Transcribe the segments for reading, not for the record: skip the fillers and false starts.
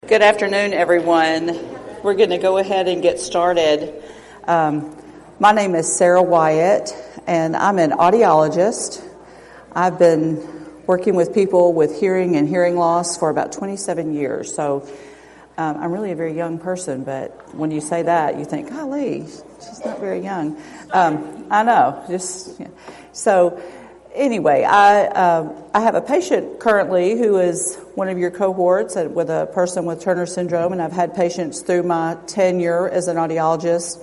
Good afternoon, everyone. We're going to go ahead and get started. My name is Sarah Wyatt, and I'm an audiologist. I've been working with people with hearing and hearing loss for about 27 years, so I'm really a very young person, but when you say that, you think, golly, she's not very young. I know. So anyway, I have a patient currently who is one of your cohorts with a person with Turner syndrome, and I've had patients through my tenure as an audiologist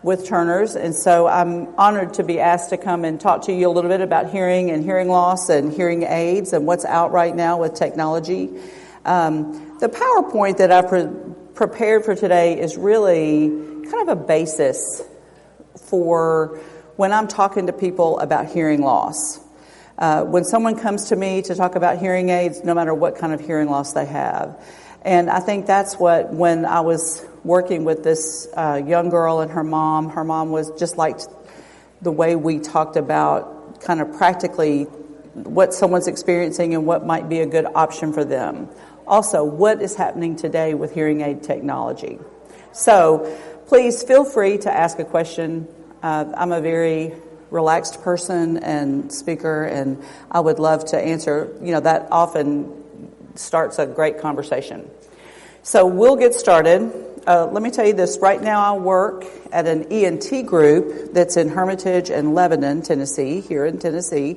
with Turner's, and so I'm honored to be asked to come and talk to you a little bit about hearing and hearing loss and hearing aids and what's out right now with technology. The PowerPoint that I prepared for today is really kind of a basis for when I'm talking to people about hearing loss. When someone comes to me to talk about hearing aids, no matter what kind of hearing loss they have. And I think that's what, when I was working with this young girl and her mom was just like the way we talked about kind of practically what someone's experiencing and what might be a good option for them. Also, what is happening today with hearing aid technology. So please feel free to ask a question. I'm a very relaxed person and speaker, and I would love to answer. That often starts a great conversation. So we'll get started. Let me tell you this. Right now I work at an ENT group that's in Hermitage and Lebanon, Tennessee, here in Tennessee.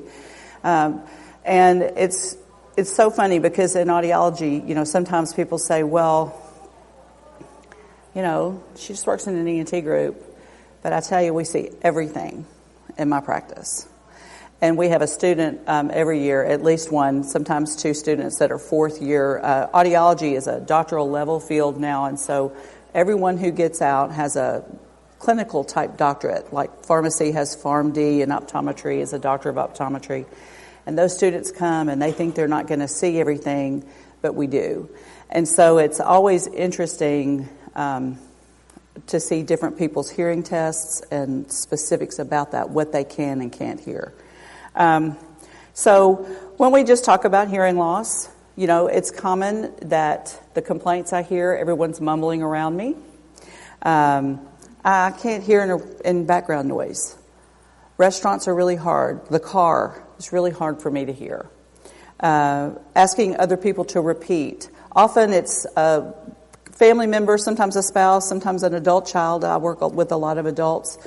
And it's so funny because in audiology, sometimes people say, well, she just works in an ENT group. But I tell you, we see everything in my practice. And we have a student every year, at least one, sometimes two students that are fourth year. Audiology is a doctoral level field now, and so everyone who gets out has a clinical type doctorate, like pharmacy has PharmD and optometry is a doctor of optometry. And those students come and they think they're not going to see everything, but we do. And so it's always interesting to see different people's hearing tests and specifics about that, what they can and can't hear. So when we just talk about hearing loss, it's common that the complaints I hear, everyone's mumbling around me. I can't hear in background noise. Restaurants are really hard. The car is really hard for me to hear. Asking other people to repeat. Often it's a family member, sometimes a spouse, sometimes an adult child. I work with a lot of adults.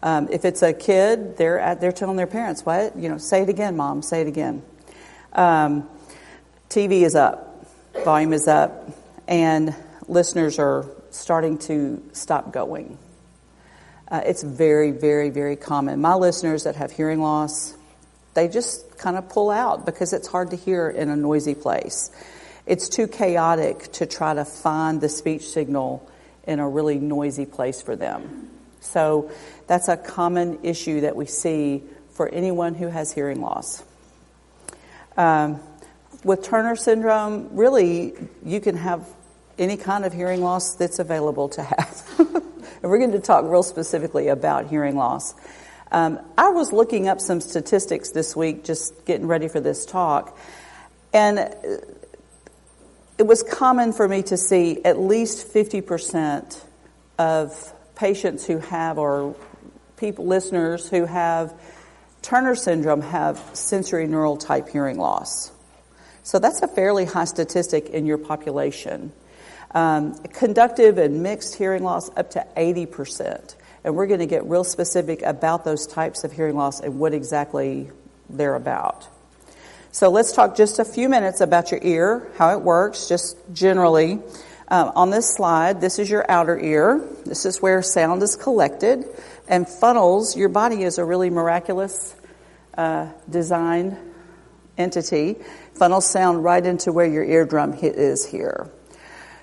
If it's a kid, they're telling their parents, "What? Say it again, Mom. Say it again." TV is up, volume is up, and listeners are starting to stop going. It's very, very, very common. My listeners that have hearing loss, they just kind of pull out because it's hard to hear in a noisy place. It's too chaotic to try to find the speech signal in a really noisy place for them. So that's a common issue that we see for anyone who has hearing loss. With Turner syndrome, really, you can have any kind of hearing loss that's available to have. And we're going to talk real specifically about hearing loss. I was looking up some statistics this week, just getting ready for this talk, and it was common for me to see at least 50% of patients who have, or listeners who have Turner syndrome have sensory neural type hearing loss. So that's a fairly high statistic in your population. Conductive and mixed hearing loss up to 80%. And we're going to get real specific about those types of hearing loss and what exactly they're about. So let's talk just a few minutes about your ear, how it works, just generally. On this slide, this is your outer ear. This is where sound is collected and funnels. Your body is a really miraculous designed entity. Funnels sound right into where your eardrum is here.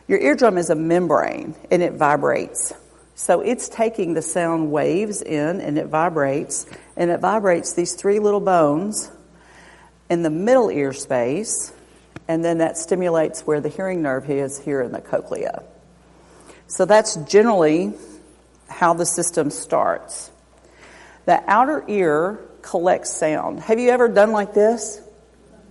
Your eardrum is a membrane and it vibrates. So it's taking the sound waves in and it vibrates. And it vibrates these three little bones in the middle ear space, and then that stimulates where the hearing nerve is here in the cochlea. So that's generally how the system starts. The outer ear collects sound. Have you ever done like this,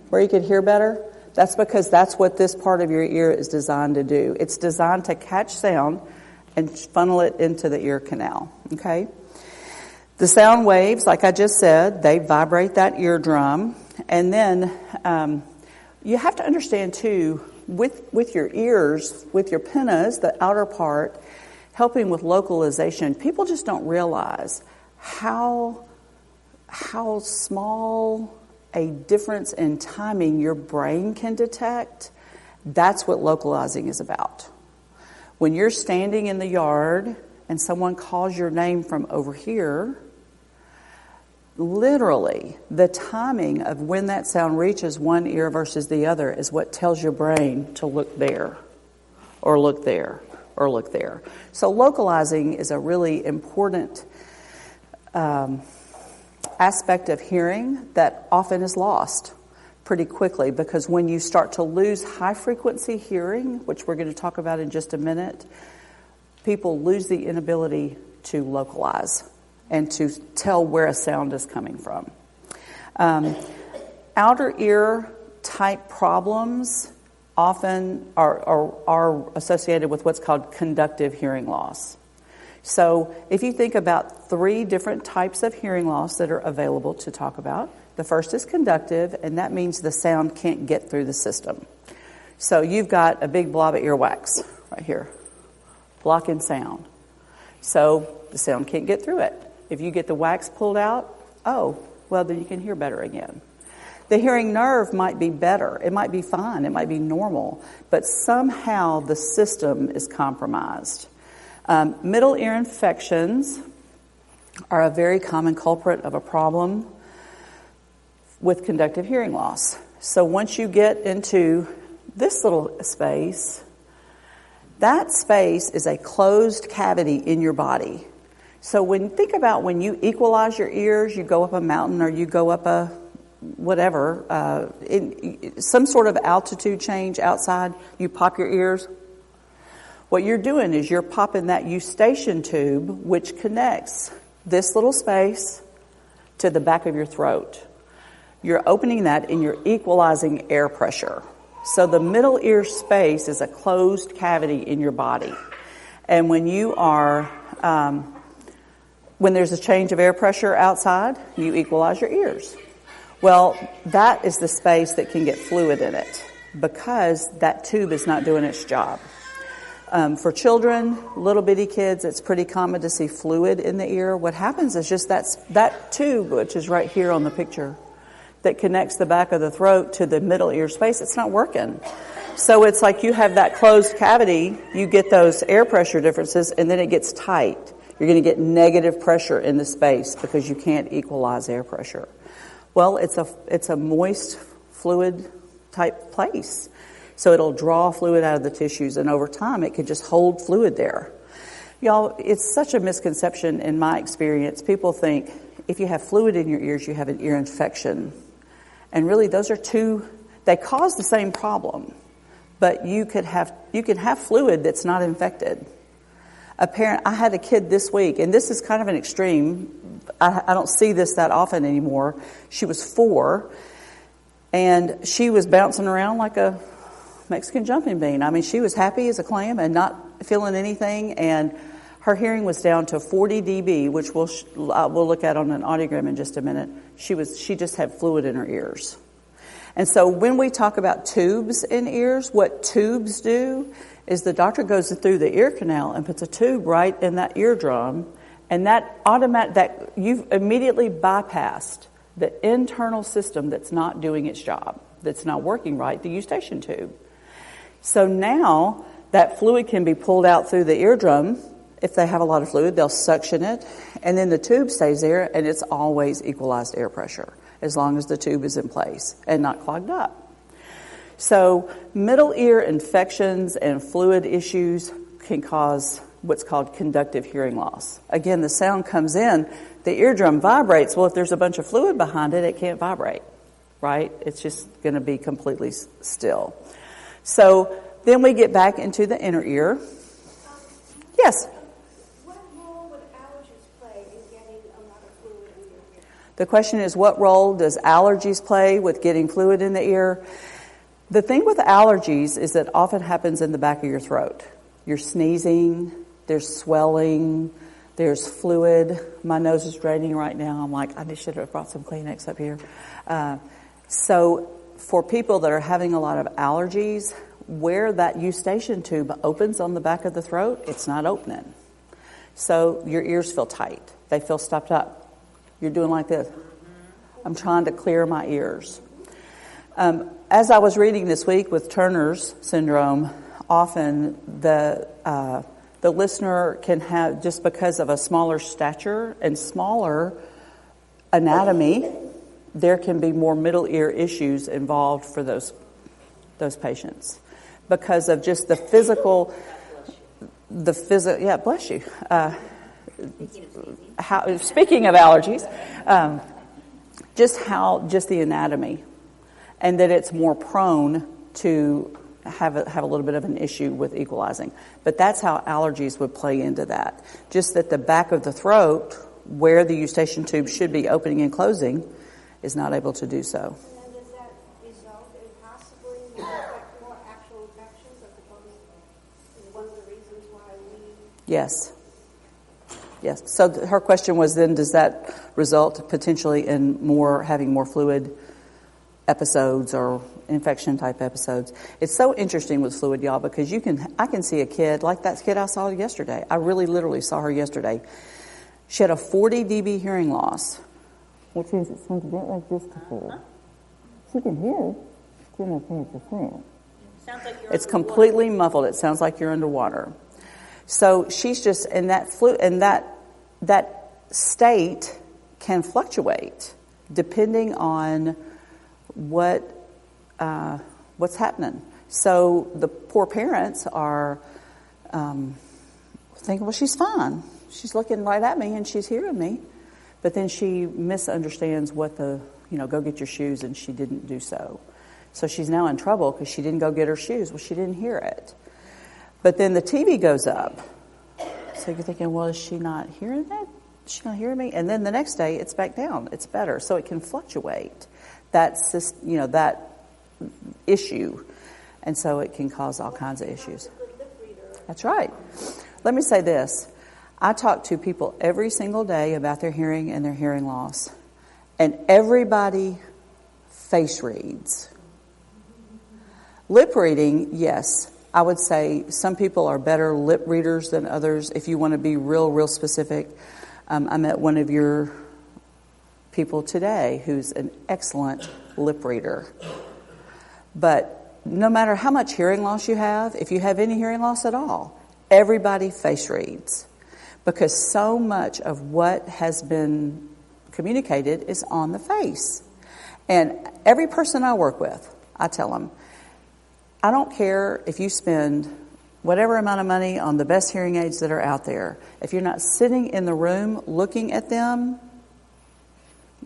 where you could hear better? That's because that's what this part of your ear is designed to do. It's designed to catch sound and funnel it into the ear canal, okay? The sound waves, like I just said, they vibrate that eardrum. And then you have to understand, too, with your ears, with your pinnas, the outer part, helping with localization, people just don't realize how small a difference in timing your brain can detect. That's what localizing is about. When you're standing in the yard and someone calls your name from over here, literally, the timing of when that sound reaches one ear versus the other is what tells your brain to look there, or look there, or look there. So localizing is a really important aspect of hearing that often is lost pretty quickly, because when you start to lose high-frequency hearing, which we're going to talk about in just a minute, people lose the inability to localize and to tell where a sound is coming from. Outer ear type problems often are associated with what's called conductive hearing loss. So if you think about 3 different types of hearing loss that are available to talk about, the first is conductive, and that means the sound can't get through the system. So you've got a big blob of earwax right here, blocking sound. So the sound can't get through it. If you get the wax pulled out, then you can hear better again. The hearing nerve might be better. It might be fine. It might be normal. But somehow the system is compromised. Middle ear infections are a very common culprit of a problem with conductive hearing loss. So once you get into this little space, that space is a closed cavity in your body. So think about when you equalize your ears, you go up a mountain or you go up a whatever, some sort of altitude change outside, you pop your ears. What you're doing is you're popping that eustachian tube, which connects this little space to the back of your throat. You're opening that and you're equalizing air pressure. So the middle ear space is a closed cavity in your body. And when you are, when there's a change of air pressure outside, you equalize your ears. Well, that is the space that can get fluid in it because that tube is not doing its job. For children, little bitty kids, it's pretty common to see fluid in the ear. What happens is just that tube, which is right here on the picture, that connects the back of the throat to the middle ear space, it's not working. So it's like you have that closed cavity, you get those air pressure differences, and then it gets tight. You're going to get negative pressure in the space because you can't equalize air pressure. Well, it's a moist, fluid type place. So it'll draw fluid out of the tissues, and over time it could just hold fluid there. Y'all, it's such a misconception in my experience. People think if you have fluid in your ears, you have an ear infection. And really, those are they cause the same problem. But you can have fluid that's not infected. I had a kid this week, and this is kind of an extreme. I don't see this that often anymore. She was 4, and she was bouncing around like a Mexican jumping bean. I mean, she was happy as a clam and not feeling anything, and her hearing was down to 40 dB, which we'll look at on an audiogram in just a minute. She just had fluid in her ears. And so when we talk about tubes in ears, what tubes do is the doctor goes through the ear canal and puts a tube right in that eardrum, and that you've immediately bypassed the internal system that's not doing its job, that's not working right, the eustachian tube. So now that fluid can be pulled out through the eardrum. If they have a lot of fluid, they'll suction it, and then the tube stays there, and it's always equalized air pressure as long as the tube is in place and not clogged up. So middle ear infections and fluid issues can cause what's called conductive hearing loss. Again, the sound comes in, the eardrum vibrates. Well, if there's a bunch of fluid behind it, it can't vibrate, right? It's just going to be completely still. So then we get back into the inner ear. Yes? What role would allergies play in getting a lot of fluid in your ear? The question is, what role does allergies play with getting fluid in the ear? The thing with allergies is that often happens in the back of your throat. You're sneezing, there's swelling, there's fluid. My nose is draining right now. I'm like, I should have brought some Kleenex up here. So for people that are having a lot of allergies, where that eustachian tube opens on the back of the throat, it's not opening. So your ears feel tight. They feel stopped up. You're doing like this. I'm trying to clear my ears. As I was reading this week with Turner's syndrome, often the listener can have, just because of a smaller stature and smaller anatomy, there can be more middle ear issues involved for those patients because of just the physical. Yeah, bless you. Speaking of allergies, just the anatomy, and that it's more prone to have a little bit of an issue with equalizing. But that's how allergies would play into that. Just that the back of the throat, where the eustachian tube should be opening and closing, is not able to do so. And does that result in possibly more actual infections? I suppose is one of the reasons why we... Yes. So her question was then, does that result potentially in having more fluid episodes or infection type episodes? It's so interesting with fluid, y'all, because I can see a kid like that kid I saw yesterday. I really literally saw her yesterday. She had a 40 dB hearing loss, which means it's something like this to her. She can hear 10 or 20%. It's completely muffled. It sounds like you're underwater. So she's just in that that state can fluctuate depending on what's happening. So the poor parents are thinking, well, she's fine. She's looking right at me and she's hearing me. But then she misunderstands what go get your shoes, and she didn't do so. So she's now in trouble because she didn't go get her shoes. Well, she didn't hear it. But then the TV goes up. So you're thinking, well, is she not hearing that? Is she not hearing me? And then the next day it's back down. It's better. So it can fluctuate. That's that issue. And so it can cause all kinds of issues. That's right. Let me say this. I talk to people every single day about their hearing and their hearing loss. And everybody face reads. Lip reading, yes. I would say some people are better lip readers than others. If you want to be real specific, I met one of your people today who's an excellent lip reader. But no matter how much hearing loss you have, if you have any hearing loss at all, everybody face reads. Because so much of what has been communicated is on the face. And every person I work with, I tell them, I don't care if you spend whatever amount of money on the best hearing aids that are out there. If you're not sitting in the room looking at them,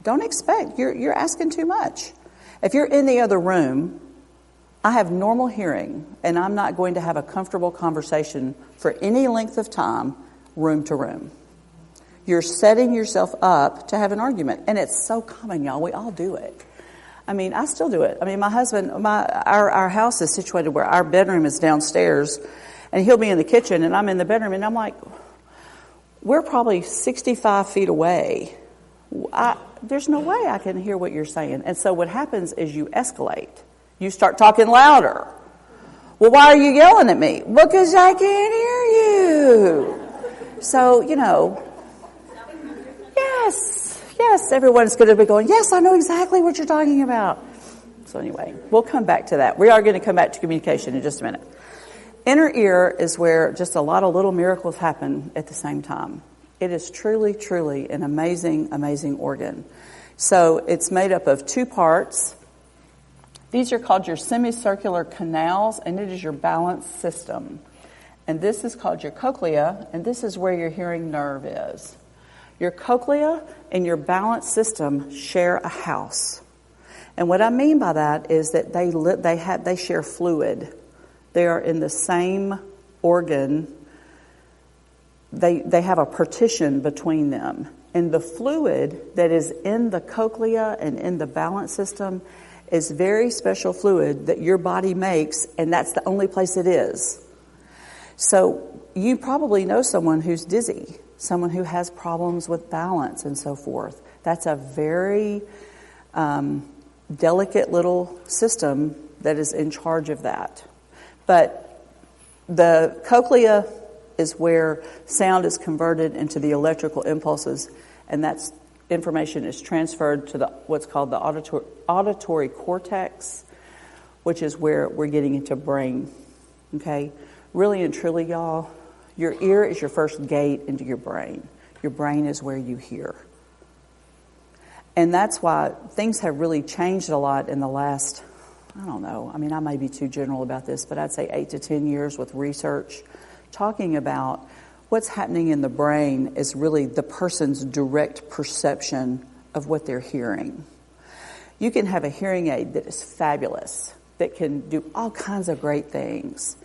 don't expect. You're asking too much. If you're in the other room, I have normal hearing, and I'm not going to have a comfortable conversation for any length of time, room to room. You're setting yourself up to have an argument. And it's so common, y'all. We all do it. I mean, I still do it. I mean, my husband, our house is situated where our bedroom is downstairs, and he'll be in the kitchen, and I'm in the bedroom, and I'm like, we're probably 65 feet away. There's no way I can hear what you're saying. And so what happens is you escalate. You start talking louder. Well, why are you yelling at me? Because I can't hear you. So, yes, everyone's going to be going, yes, I know exactly what you're talking about. So anyway, we'll come back to that. We are going to come back to communication in just a minute. Inner ear is where just a lot of little miracles happen at the same time. It is truly, truly an amazing, amazing organ. So it's made up of two parts. These are called your semicircular canals, and it is your balance system. And this is called your cochlea, and this is where your hearing nerve is. Your cochlea and your balance system share a house. And what I mean by that is that they share fluid. They are in the same organ. They have a partition between them. And the fluid that is in the cochlea and in the balance system is very special fluid that your body makes, and that's the only place it is. So you probably know someone who's dizzy, someone who has problems with balance and so forth. That's a very delicate little system that is in charge of that. But the cochlea is where sound is converted into the electrical impulses, and that's information is transferred to what's called the auditory cortex, which is where we're getting into brain. Okay? Really and truly, y'all, your ear is your first gate into your brain. Your brain is where you hear. And that's why things have really changed a lot in the last, I don't know, I mean, I may be too general about this, but I'd say 8 to 10 years with research talking about what's happening in the brain is really the person's direct perception of what they're hearing. You can have a hearing aid that is fabulous, that can do all kinds of great things,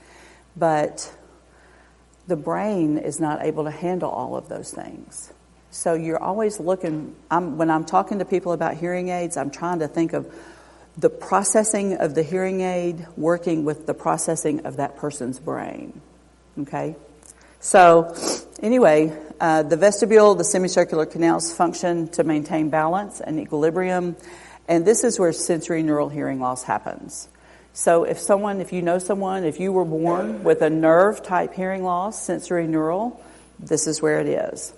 but the brain is not able to handle all of those things. So you're always looking, when I'm talking to people about hearing aids, I'm trying to think of the processing of the hearing aid working with the processing of that person's brain. Okay? So anyway, the vestibule, the semicircular canals function to maintain balance and equilibrium, and this is where sensory neural hearing loss happens. So if you know someone, if you were born with a nerve-type hearing loss, sensory neural, this is where it is.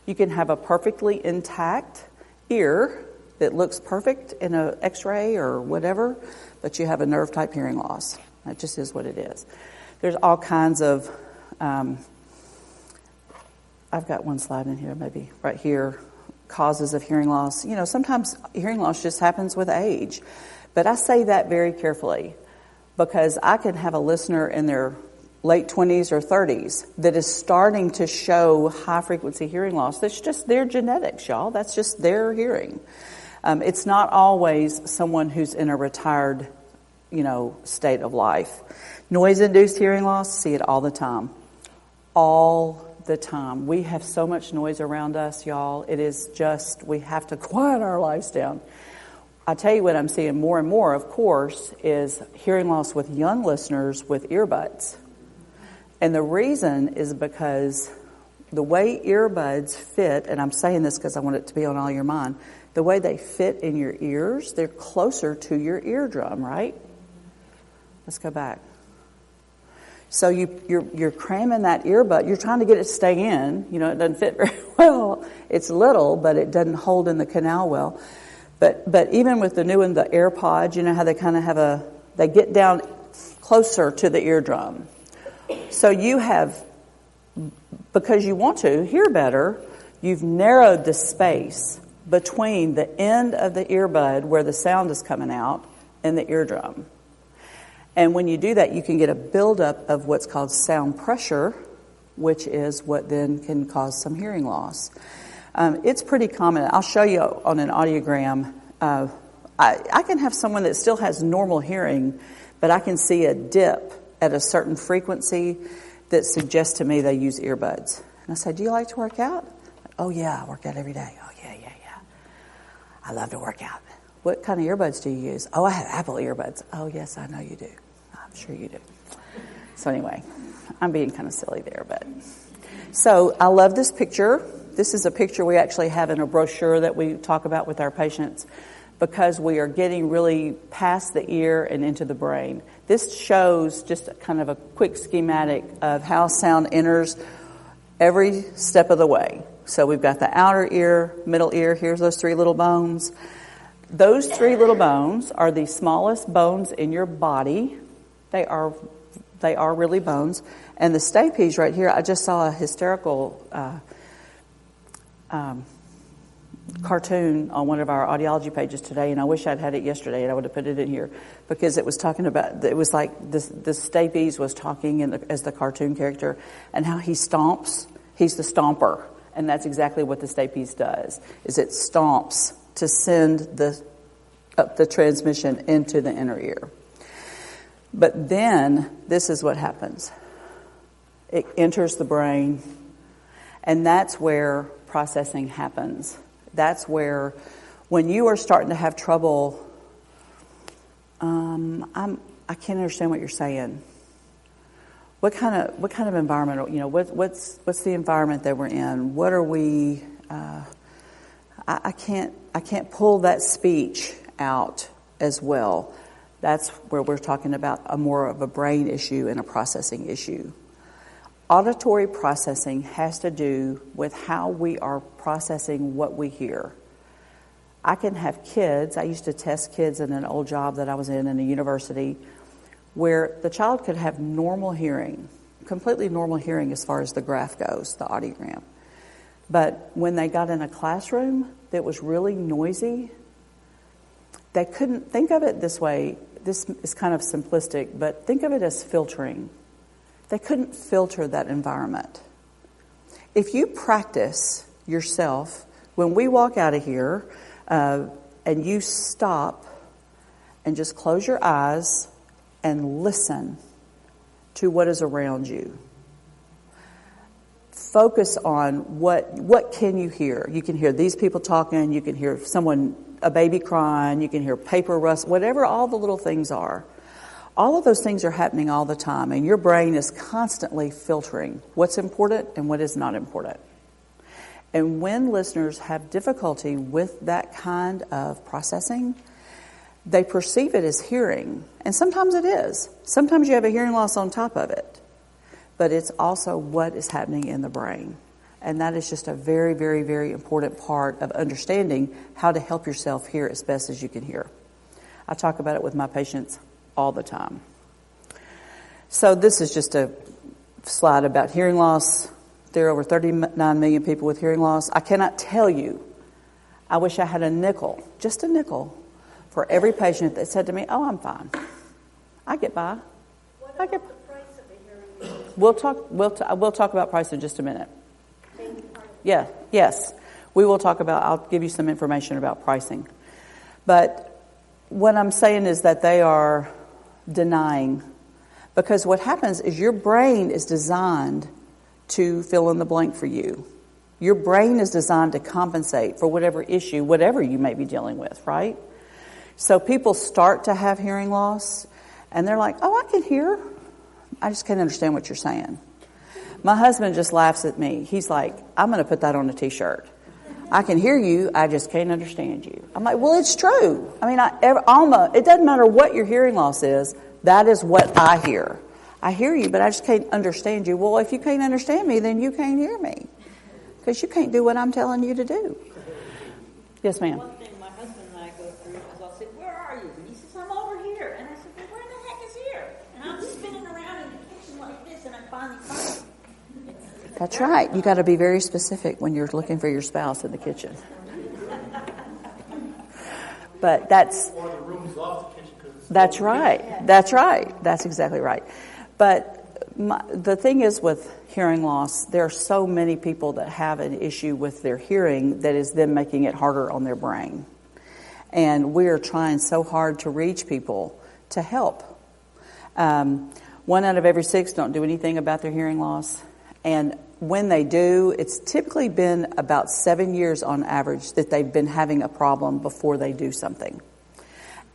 You can have a perfectly intact ear that looks perfect in an x-ray or whatever, but you have a nerve-type hearing loss. That just is what it is. There's all kinds of, I've got one slide in here, maybe right here, causes of hearing loss. You know, sometimes hearing loss just happens with age. But I say that very carefully because I can have a listener in their late 20s or 30s that is starting to show high-frequency hearing loss. That's just their genetics, y'all. That's just their hearing. It's not always someone who's in a retired, state of life. Noise-induced hearing loss, see it all the time. All the time. We have so much noise around us, y'all. It is just, we have to quiet our lives down. I tell you what I'm seeing more and more, of course, is hearing loss with young listeners with earbuds. And the reason is because the way earbuds fit, and I'm saying this because I want it to be on all your mind, the way they fit in your ears, they're closer to your eardrum, right? Let's go back. So you're cramming that earbud. You're trying to get it to stay in. It doesn't fit very well. It's little, but it doesn't hold in the canal well. But even with the new one, the AirPods, you know how they kind of they get down closer to the eardrum. So you have, because you want to hear better, you've narrowed the space between the end of the earbud where the sound is coming out and the eardrum. And when you do that, you can get a buildup of what's called sound pressure, which is what then can cause some hearing loss. It's pretty common. I'll show you on an audiogram. I can have someone that still has normal hearing, but I can see a dip at a certain frequency that suggests to me they use earbuds. And I say, do you like to work out? Oh, yeah, I work out every day. Oh, yeah. I love to work out. What kind of earbuds do you use? Oh, I have Apple earbuds. Oh, yes, I know you do. I'm sure you do. So anyway, I'm being kind of silly there, but. So I love this picture. This is a picture we actually have in a brochure that we talk about with our patients because we are getting really past the ear and into the brain. This shows just kind of a quick schematic of how sound enters every step of the way. So we've got the outer ear, middle ear, here's those 3 little bones. Those 3 little bones are the smallest bones in your body. They are really bones. And the stapes right here, I just saw a hysterical cartoon on one of our audiology pages today, and I wish I'd had it yesterday and I would have put it in here because it was talking about, it was like the stapes was talking as the cartoon character and how he stomps. He's the stomper, and that's exactly what the stapes does, is it stomps to send the transmission into the inner ear. But then this is what happens. It enters the brain, and that's where processing happens. That's where, when you are starting to have trouble I can't understand what you're saying. What kind of environment? What's the environment that we're in? What are we? I can't pull that speech out as well. That's where we're talking about more of a brain issue and a processing issue. Auditory processing has to do with how we are processing what we hear. I can have kids. I used to test kids in an old job that I was in a university, where the child could have normal hearing, completely normal hearing as far as the graph goes, the audiogram. But when they got in a classroom that was really noisy, they couldn't think of it this way. This is kind of simplistic, but think of it as filtering. They couldn't filter that environment. If you practice yourself, when we walk out of here, and you stop and just close your eyes and listen to what is around you. Focus on what can you hear. You can hear these people talking, you can hear a baby crying, you can hear paper rust, whatever all the little things are. All of those things are happening all the time, and your brain is constantly filtering what's important and what is not important. And when listeners have difficulty with that kind of processing, they perceive it as hearing. And sometimes it is. Sometimes you have a hearing loss on top of it. But it's also what is happening in the brain. And that is just a very, very, very important part of understanding how to help yourself hear as best as you can hear. I talk about it with my patients all the time. So this is just a slide about hearing loss. There are over 39 million people with hearing loss. I cannot tell you, I wish I had a nickel, just a nickel, for every patient that said to me, "Oh, I'm fine. I get by." What about the price of a hearing aid? We'll talk about price in just a minute. Yeah, yes. We will talk about, I'll give you some information about pricing. But what I'm saying is that they are denying, because what happens is your brain is designed to fill in the blank for you. Your brain is designed to compensate for whatever issue, whatever you may be dealing with, right? So people start to have hearing loss, and they're like, "Oh, I can hear. I just can't understand what you're saying." My husband just laughs at me. He's like, "I'm going to put that on a T-shirt. I can hear you, I just can't understand you." I'm like, well, it's true. I mean, it doesn't matter what your hearing loss is. That is what I hear. I hear you, but I just can't understand you. Well, if you can't understand me, then you can't hear me, because you can't do what I'm telling you to do. Yes, ma'am. One thing my husband and I go through is I'll say, "Where are you?" And he says, "I'm over here." And I said, "Well, where the heck is here?" And I'm spinning around in the kitchen like this, and I finally find him. That's right. You got to be very specific when you're looking for your spouse in the kitchen. But that's right. That's right. That's exactly right. But the thing is, with hearing loss, there are so many people that have an issue with their hearing that is then making it harder on their brain. And we are trying so hard to reach people to help. 1 out of every 6 don't do anything about their hearing loss. And when they do, it's typically been about 7 years on average that they've been having a problem before they do something.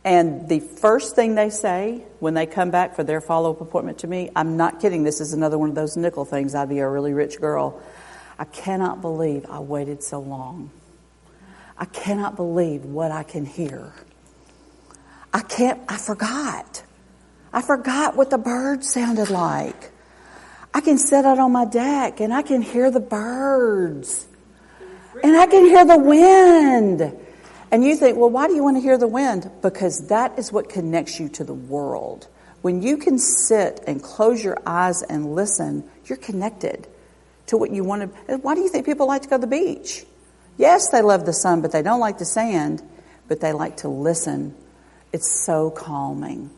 And the first thing they say when they come back for their follow-up appointment to me, I'm not kidding, this is another one of those nickel things, I'd be a really rich girl. "I cannot believe I waited so long. I cannot believe what I can hear. I forgot. I forgot what the birds sounded like. I can sit out on my deck and I can hear the birds. And I can hear the wind." And you think, well, why do you want to hear the wind? Because that is what connects you to the world. When you can sit and close your eyes and listen, you're connected to what you want to. Why do you think people like to go to the beach? Yes, they love the sun, but they don't like the sand, but they like to listen. It's so calming.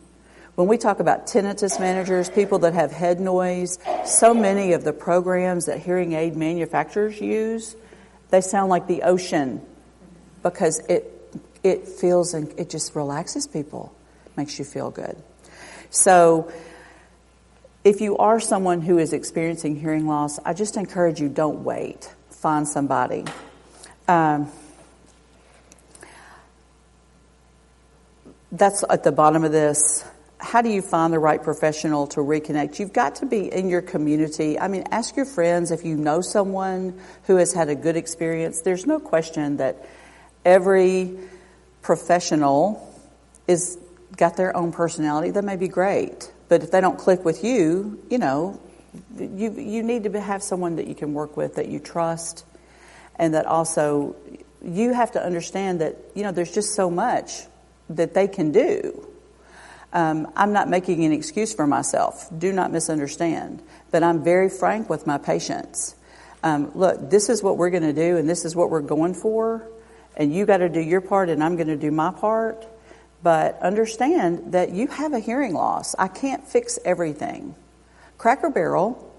When we talk about tinnitus managers, people that have head noise, so many of the programs that hearing aid manufacturers use, they sound like the ocean, because it feels and it just relaxes people, makes you feel good. So if you are someone who is experiencing hearing loss, I just encourage you, don't wait. Find somebody. that's at the bottom of this. How do you find the right professional to reconnect? You've got to be in your community. I mean, ask your friends if you know someone who has had a good experience. There's no question that every professional is got their own personality. That may be great, but if they don't click with you, you need to have someone that you can work with, that you trust, and that also you have to understand that, there's just so much that they can do. I'm not making an excuse for myself. Do not misunderstand. But I'm very frank with my patients. Look, this is what we're going to do, and this is what we're going for, and you got to do your part, and I'm going to do my part. But understand that you have a hearing loss. I can't fix everything. Cracker Barrel,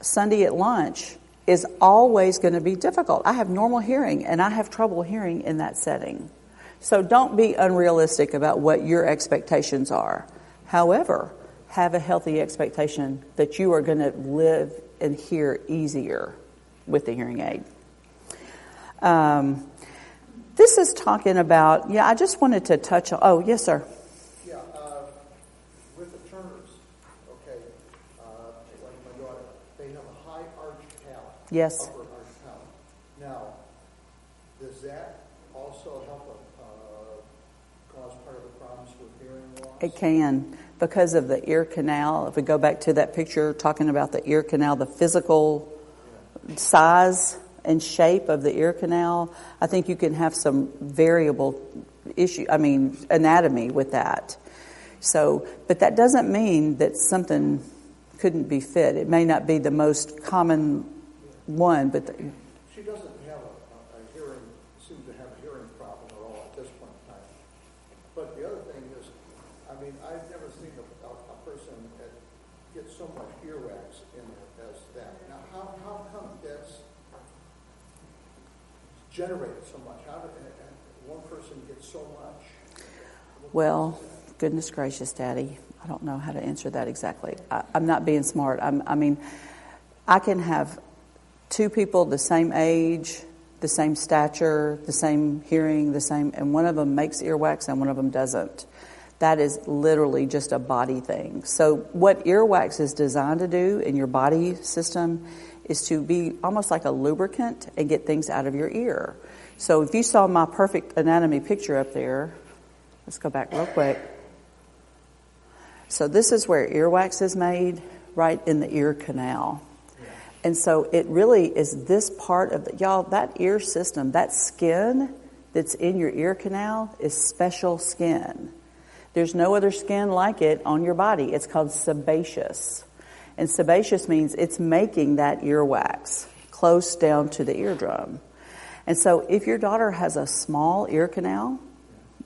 Sunday at lunch, is always going to be difficult. I have normal hearing, and I have trouble hearing in that setting. So don't be unrealistic about what your expectations are. However, have a healthy expectation that you are going to live and hear easier with the hearing aid. This is talking about, I just wanted to touch on, yes, sir. Yeah, with the Turners, okay, like my daughter, they have a high arched palate. Yes. Upper arched palate. Now, does that also help cause part of the problems with hearing loss? It can, because of the ear canal. If we go back to that picture talking about the ear canal, the physical size and shape of the ear canal, I think you can have some variable anatomy with that. So, but that doesn't mean that something couldn't be fit. It may not be the most common one, but she doesn't have seems to have a hearing problem at all at this point in time. But the other thing is, I've never seen a person that gets so much earwax in there as that. Now, how come that's generated so much? How did one person get so much? Well, goodness gracious, Daddy, I don't know how to answer that exactly. I'm not being smart. I can have two people the same age, the same stature, the same hearing, and one of them makes earwax and one of them doesn't. That is literally just a body thing. So what earwax is designed to do in your body system is to be almost like a lubricant and get things out of your ear. So if you saw my perfect anatomy picture up there, let's go back real quick. So this is where earwax is made, right in the ear canal. And so it really is this part of that ear system, that skin that's in your ear canal is special skin. There's no other skin like it on your body. It's called sebaceous. And sebaceous means it's making that earwax close down to the eardrum. And so if your daughter has a small ear canal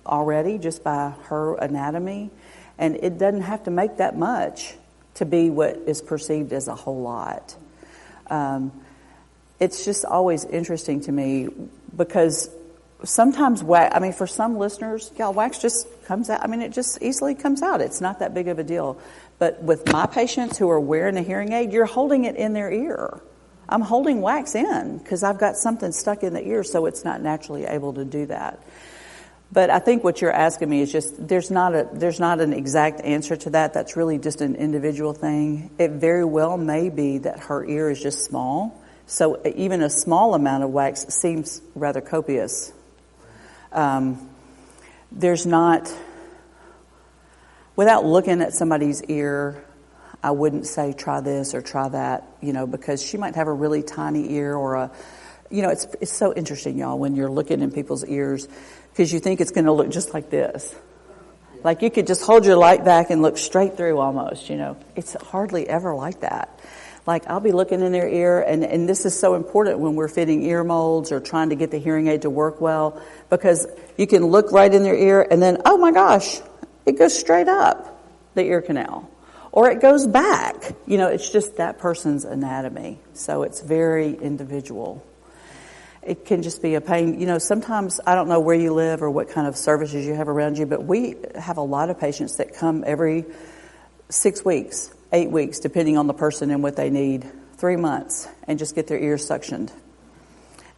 already just by her anatomy, and it doesn't have to make that much to be what is perceived as a whole lot. It's just always interesting to me because sometimes wax, for some listeners, wax just comes out. It just easily comes out. It's not that big of a deal. But with my patients who are wearing a hearing aid, you're holding it in their ear. I'm holding wax in because I've got something stuck in the ear, so it's not naturally able to do that. But I think what you're asking me is just there's not an exact answer to that. That's really just an individual thing. It very well may be that her ear is just small, so even a small amount of wax seems rather copious. There's not, without looking at somebody's ear, I wouldn't say try this or try that, because she might have a really tiny ear or it's so interesting, y'all, when you're looking in people's ears because you think it's going to look just like this. Like you could just hold your light back and look straight through almost, It's hardly ever like that. Like I'll be looking in their ear, and this is so important when we're fitting ear molds or trying to get the hearing aid to work well, because you can look right in their ear and then, oh my gosh, it goes straight up the ear canal. Or it goes back. It's just that person's anatomy. So it's very individual. It can just be a pain. Sometimes I don't know where you live or what kind of services you have around you, but we have a lot of patients that come every 6 weeks, 8 weeks, depending on the person and what they need, 3 months, and just get their ears suctioned.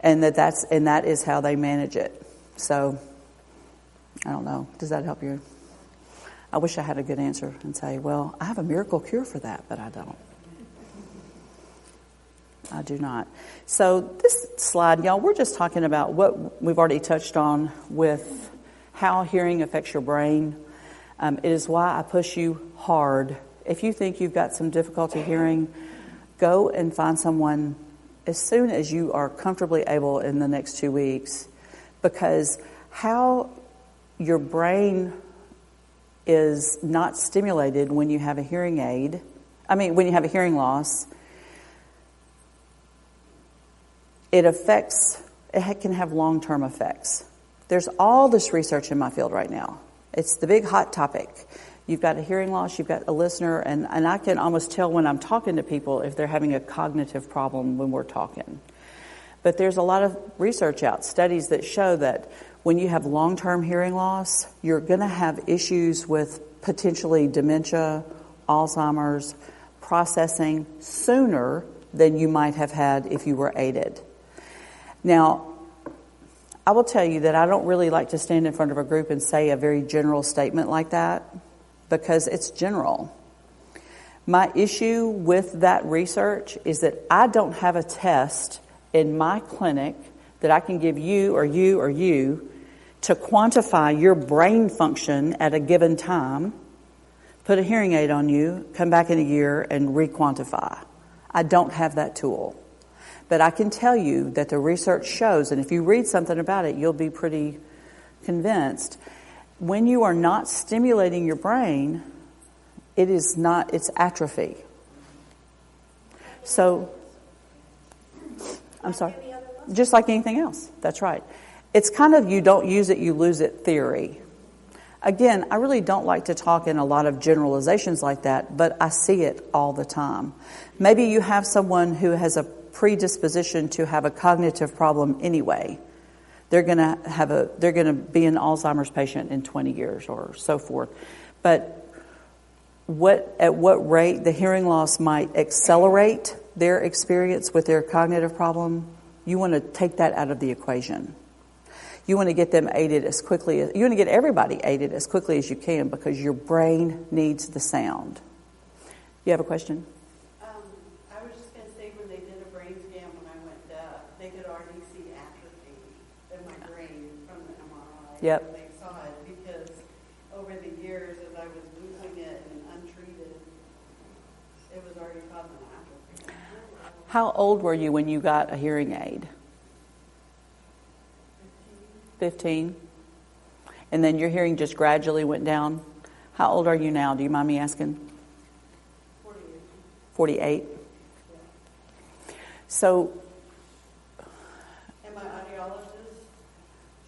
And that is how they manage it. So I don't know. Does that help you? I wish I had a good answer and say, well, I have a miracle cure for that, but I don't. I do not. So this slide, y'all, we're just talking about what we've already touched on with how hearing affects your brain. It is why I push you hard. If you think you've got some difficulty hearing, go and find someone as soon as you are comfortably able in the next 2 weeks, because how your brain is not stimulated when you have a hearing aid, when you have a hearing loss, it can have long-term effects. There's all this research in my field right now. It's the big hot topic. You've got a hearing loss, you've got a listener, and I can almost tell when I'm talking to people if they're having a cognitive problem when we're talking. But there's a lot of research out, studies that show that when you have long-term hearing loss, you're going to have issues with potentially dementia, Alzheimer's, processing sooner than you might have had if you were aided. Now, I will tell you that I don't really like to stand in front of a group and say a very general statement like that, because it's general. My issue with that research is that I don't have a test in my clinic that I can give you or you or you to quantify your brain function at a given time, put a hearing aid on you, come back in a year and re-quantify. I don't have that tool. But I can tell you that the research shows, and if you read something about it, you'll be pretty convinced, when you are not stimulating your brain, it's atrophy. So, I'm sorry. Just like anything else. That's right. It's kind of you don't use it, you lose it theory. Again, I really don't like to talk in a lot of generalizations like that, but I see it all the time. Maybe you have someone who has a predisposition to have a cognitive problem anyway. They're going to be an Alzheimer's patient in 20 years or so forth. But at what rate the hearing loss might accelerate their experience with their cognitive problem, you want to take that out of the equation. You want to get them aided you want to get everybody aided as quickly as you can, because your brain needs the sound. You have a question? I was just going to say, when they did a brain scan when I went deaf, they could already see atrophy in my brain from the MRI. Yep. And they saw it because over the years, as I was losing it and untreated, it was already causing atrophy. How old were you when you got a hearing aid? 15. And then your hearing just gradually went down. How old are you now? Do you mind me asking? 48. Yeah. So. And my audiologist